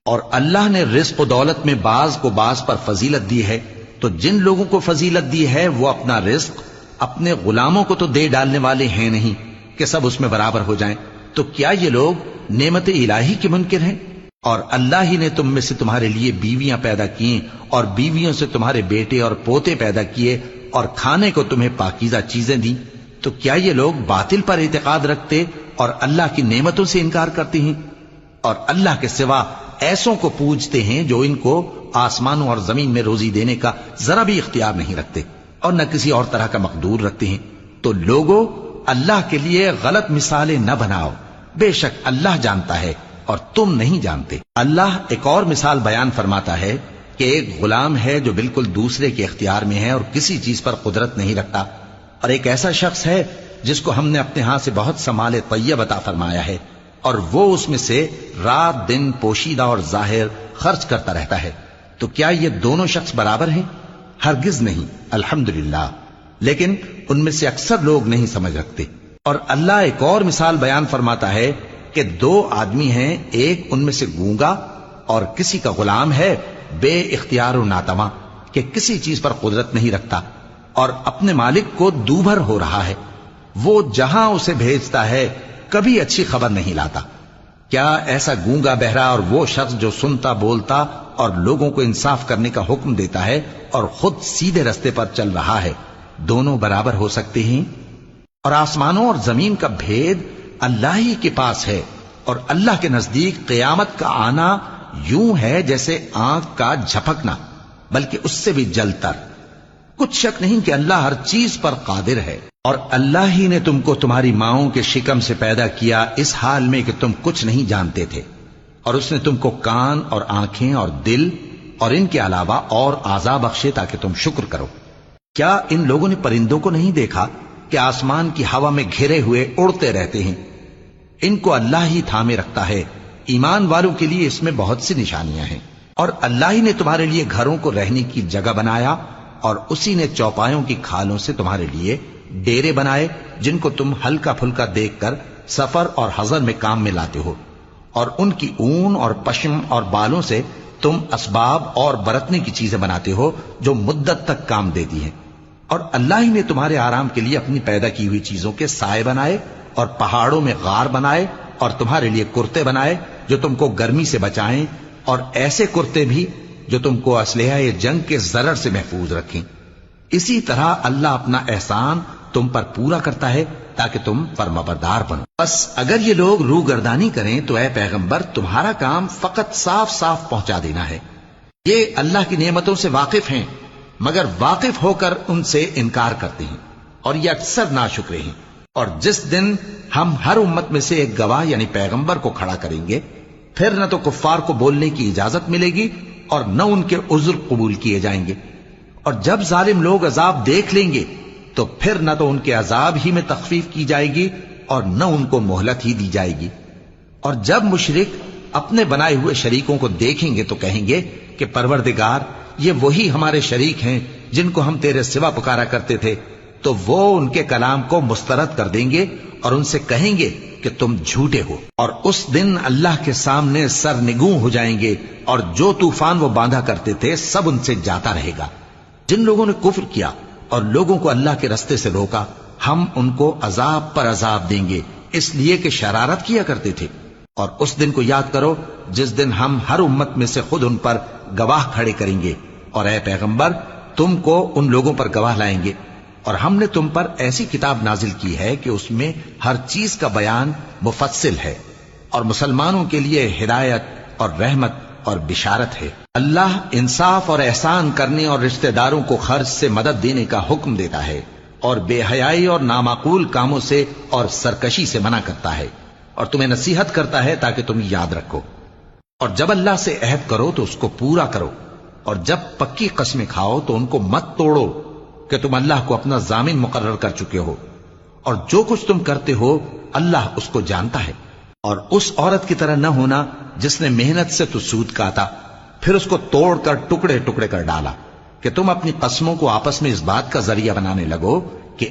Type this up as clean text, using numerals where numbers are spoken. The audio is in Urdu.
اور اللہ نے رزق و دولت میں بعض کو بعض پر فضیلت دی ہے، تو جن لوگوں کو فضیلت دی ہے وہ اپنا رزق اپنے غلاموں کو تو دے ڈالنے والے ہیں نہیں کہ سب اس میں برابر ہو جائیں، تو کیا یہ لوگ نعمت الہی کے منکر ہیں؟ اور اللہ ہی نے تم میں سے تمہارے لیے بیویاں پیدا کی اور بیویوں سے تمہارے بیٹے اور پوتے پیدا کیے اور کھانے کو تمہیں پاکیزہ چیزیں دیں، تو کیا یہ لوگ باطل پر اعتقاد رکھتے اور اللہ کی نعمتوں سے انکار کرتے ہیں؟ اور اللہ کے سوا ایسوں کو پوجتے ہیں جو ان کو آسمانوں اور زمین میں روزی دینے کا ذرا بھی اختیار نہیں رکھتے اور نہ کسی اور طرح کا مقدور رکھتے ہیں۔ تو لوگوں، اللہ کے لیے غلط مثالیں نہ بناؤ، بے شک اللہ جانتا ہے اور تم نہیں جانتے۔ اللہ ایک اور مثال بیان فرماتا ہے کہ ایک غلام ہے جو بالکل دوسرے کے اختیار میں ہے اور کسی چیز پر قدرت نہیں رکھتا، اور ایک ایسا شخص ہے جس کو ہم نے اپنے ہاں سے بہت سا مال طیب عطا فرمایا ہے اور وہ اس میں سے رات دن پوشیدہ اور ظاہر خرچ کرتا رہتا ہے، تو کیا یہ دونوں شخص برابر ہیں؟ ہرگز نہیں، الحمدللہ، لیکن ان میں سے اکثر لوگ نہیں سمجھ رکھتے۔ اور اللہ ایک اور مثال بیان فرماتا ہے کہ دو آدمی ہیں، ایک ان میں سے گونگا اور کسی کا غلام ہے بے اختیار و ناتواں کہ کسی چیز پر قدرت نہیں رکھتا اور اپنے مالک کو دوبھر ہو رہا ہے، وہ جہاں اسے بھیجتا ہے کبھی اچھی خبر نہیں لاتا۔ کیا ایسا گونگا بہرا اور وہ شخص جو سنتا بولتا اور لوگوں کو انصاف کرنے کا حکم دیتا ہے اور خود سیدھے رستے پر چل رہا ہے، دونوں برابر ہو سکتے ہیں؟ اور آسمانوں اور زمین کا بھید اللہ ہی کے پاس ہے، اور اللہ کے نزدیک قیامت کا آنا یوں ہے جیسے آنکھ کا جھپکنا، بلکہ اس سے بھی جلتر۔ کچھ شک نہیں کہ اللہ ہر چیز پر قادر ہے۔ اور اللہ ہی نے تم کو تمہاری ماؤں کے شکم سے پیدا کیا اس حال میں کہ تم کچھ نہیں جانتے تھے، اور اس نے تم کو کان اور آنکھیں اور دل اور ان کے علاوہ اور اعضاء بخشے تاکہ تم شکر کرو۔ کیا ان لوگوں نے پرندوں کو نہیں دیکھا کہ آسمان کی ہوا میں گھرے ہوئے اڑتے رہتے ہیں؟ ان کو اللہ ہی تھامے رکھتا ہے۔ ایمان والوں کے لیے اس میں بہت سی نشانیاں ہیں۔ اور اللہ ہی نے تمہارے لیے گھروں کو رہنے کی جگہ بنایا، اور اسی نے چوپایوں کی کھالوں سے تمہارے لیے ڈیرے بنائے جن کو تم ہلکا پھلکا دیکھ کر سفر اور حضر میں کام میں لاتے ہو، اور ان کی اون اور پشم اور بالوں سے تم اسباب اور برتنے کی چیزیں بناتے ہو جو مدت تک کام دیتی ہیں۔ اور اللہ ہی نے تمہارے آرام کے لیے اپنی پیدا کی ہوئی چیزوں کے سائے بنائے اور پہاڑوں میں غار بنائے اور تمہارے لیے کرتے بنائے جو تم کو گرمی سے بچائیں، اور ایسے کرتے بھی جو تم کو اسلحہ جنگ کے ضرر سے محفوظ رکھیں۔ اسی طرح اللہ اپنا احسان تم پر پورا کرتا ہے تاکہ تم فرمانبردار بنو۔ بس اگر یہ لوگ روگردانی کریں تو اے پیغمبر تمہارا کام فقط صاف صاف پہنچا دینا ہے۔ یہ اللہ کی نعمتوں سے واقف ہیں مگر واقف ہو کر ان سے انکار کرتے ہیں، اور یہ اکثر ناشکرے ہیں۔ اور جس دن ہم ہر امت میں سے ایک گواہ یعنی پیغمبر کو کھڑا کریں گے، پھر نہ تو کفار کو بولنے کی اجازت ملے گی اور نہ ان کے عذر قبول کیے جائیں گے۔ اور جب ظالم لوگ عذاب دیکھ لیں گے تو پھر نہ تو ان کے عذاب ہی میں تخفیف کی جائے گی اور نہ ان کو مہلت ہی دی جائے گی۔ اور جب مشرک اپنے بنائے ہوئے شریکوں کو دیکھیں گے تو کہیں گے کہ پروردگار، یہ وہی ہمارے شریک ہیں جن کو ہم تیرے سوا پکارا کرتے تھے، تو وہ ان کے کلام کو مسترد کر دیں گے اور ان سے کہیں گے کہ تم جھوٹے ہو۔ اور اس دن اللہ کے سامنے سرنگوں ہو جائیں گے، اور جو طوفان وہ باندھا کرتے تھے سب ان سے جاتا رہے گا۔ جن لوگوں نے کفر کیا اور لوگوں کو اللہ کے رستے سے روکا، ہم ان کو عذاب پر عذاب دیں گے اس لیے کہ شرارت کیا کرتے تھے۔ اور اس دن کو یاد کرو جس دن ہم ہر امت میں سے خود ان پر گواہ کھڑے کریں گے، اور اے پیغمبر تم کو ان لوگوں پر گواہ لائیں گے۔ اور ہم نے تم پر ایسی کتاب نازل کی ہے کہ اس میں ہر چیز کا بیان مفصل ہے، اور مسلمانوں کے لیے ہدایت اور رحمت اور بشارت ہے۔ اللہ انصاف اور احسان کرنے اور رشتہ داروں کو خرچ سے مدد دینے کا حکم دیتا ہے، اور بے حیائی اور نامعقول کاموں سے اور سرکشی سے منع کرتا ہے، اور تمہیں نصیحت کرتا ہے تاکہ تم یاد رکھو۔ اور جب اللہ سے عہد کرو تو اس کو پورا کرو، اور جب پکی قسمیں کھاؤ تو ان کو مت توڑو کہ تم اللہ کو اپنا ضامن مقرر کر چکے ہو، اور جو کچھ تم کرتے ہو اللہ اس کو جانتا ہے۔ اور اس عورت کی طرح نہ ہونا جس نے محنت سے تو سود کاتا پھر اس کو توڑ کر ٹکڑے ٹکڑے کر ڈالا، کہ تم اپنی قسموں کو آپس میں اس بات کا ذریعہ بنانے لگو کہ